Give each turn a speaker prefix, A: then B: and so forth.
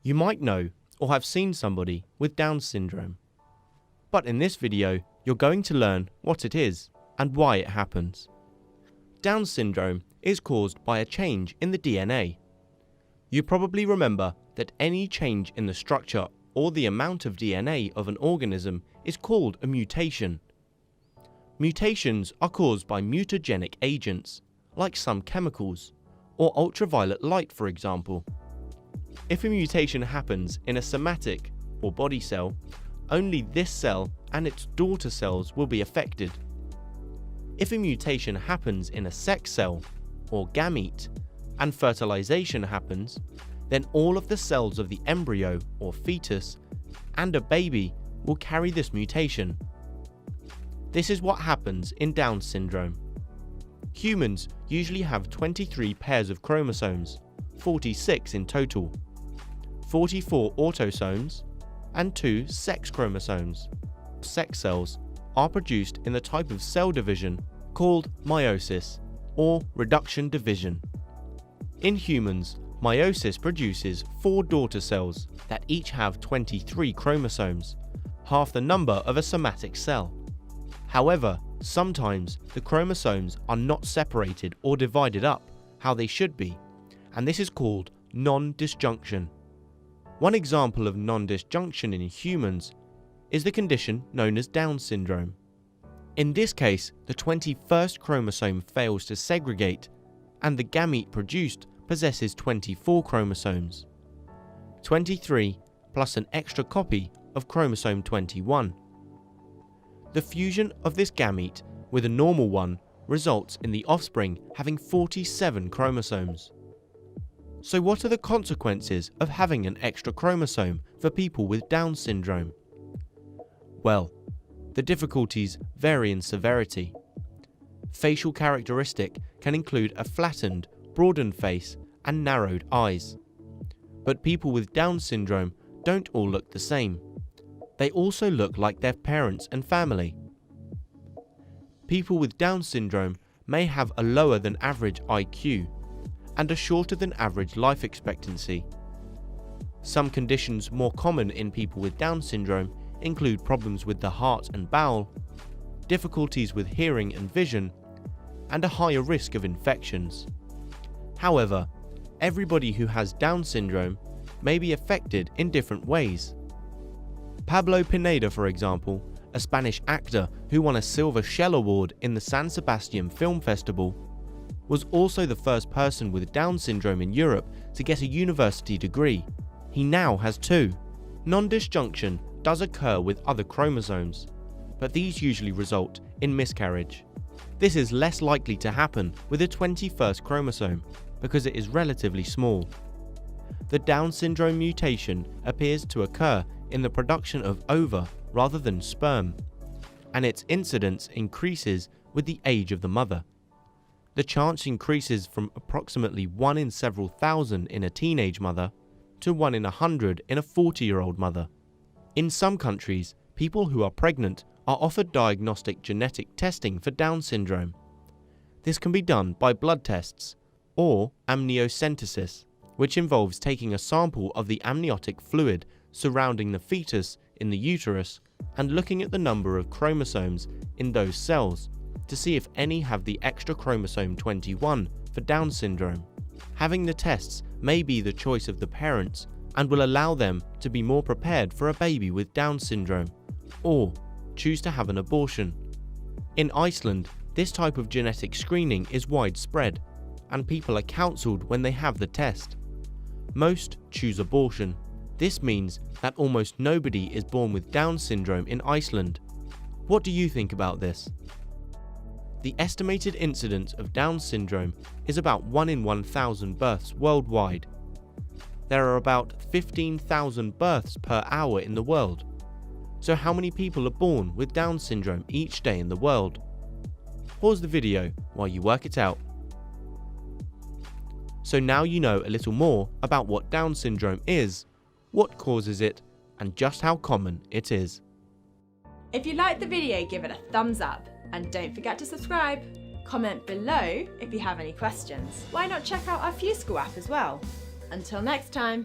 A: You might know or have seen somebody with Down syndrome. But in this video, you're going to learn what it is and why it happens. Down syndrome is caused by a change in the DNA. You probably remember that any change in the structure or the amount of DNA of an organism is called a mutation. Mutations are caused by mutagenic agents, like some chemicals, or ultraviolet light, for example. If a mutation happens in a somatic or body cell, only this cell and its daughter cells will be affected. If a mutation happens in a sex cell or gamete and fertilization happens, then all of the cells of the embryo or fetus and a baby will carry this mutation. This is what happens in Down syndrome. Humans usually have 23 pairs of chromosomes, 46 in total, 44 autosomes, and 2 sex chromosomes. Sex cells are produced in the type of cell division called meiosis or reduction division. In humans, meiosis produces 4 daughter cells that each have 23 chromosomes, half the number of a somatic cell. However, sometimes the chromosomes are not separated or divided up how they should be, and this is called non-disjunction. One example of non-disjunction in humans is the condition known as Down syndrome. In this case, the 21st chromosome fails to segregate, and the gamete produced possesses 24 chromosomes, 23 plus an extra copy of chromosome 21. The fusion of this gamete with a normal one results in the offspring having 47 chromosomes. So what are the consequences of having an extra chromosome for people with Down syndrome? Well, the difficulties vary in severity. Facial characteristic can include a flattened, broadened face and narrowed eyes. But people with Down syndrome don't all look the same. They also look like their parents and family. People with Down syndrome may have a lower than average IQ and a shorter than average life expectancy. Some conditions more common in people with Down syndrome include problems with the heart and bowel, difficulties with hearing and vision, and a higher risk of infections. However, everybody who has Down syndrome may be affected in different ways. Pablo Pineda, for example, a Spanish actor who won a Silver Shell Award in the San Sebastian Film Festival, was also the first person with Down syndrome in Europe to get a university degree. He now has 2. Non-disjunction does occur with other chromosomes, but these usually result in miscarriage. This is less likely to happen with a 21st chromosome because it is relatively small. The Down syndrome mutation appears to occur in the production of ova rather than sperm, and its incidence increases with the age of the mother. The chance increases from approximately 1 in several thousand in a teenage mother to 1 in 100 in a 40-year-old mother. In some countries, people who are pregnant are offered diagnostic genetic testing for Down syndrome. This can be done by blood tests or amniocentesis, which involves taking a sample of the amniotic fluid surrounding the fetus in the uterus and looking at the number of chromosomes in those cells to see if any have the extra chromosome 21 for Down syndrome. Having the tests may be the choice of the parents and will allow them to be more prepared for a baby with Down syndrome, or choose to have an abortion. In Iceland, this type of genetic screening is widespread, and people are counselled when they have the test. Most choose abortion. This means that almost nobody is born with Down syndrome in Iceland. What do you think about this? The estimated incidence of Down syndrome is about 1 in 1,000 births worldwide. There are about 15,000 births per hour in the world. So how many people are born with Down syndrome each day in the world? Pause the video while you work it out. So now you know a little more about what Down syndrome is, what causes it, and just how common it is.
B: If you liked the video, give it a thumbs up and don't forget to subscribe. Comment below if you have any questions. Why not check out our Fusco app as well? Until next time.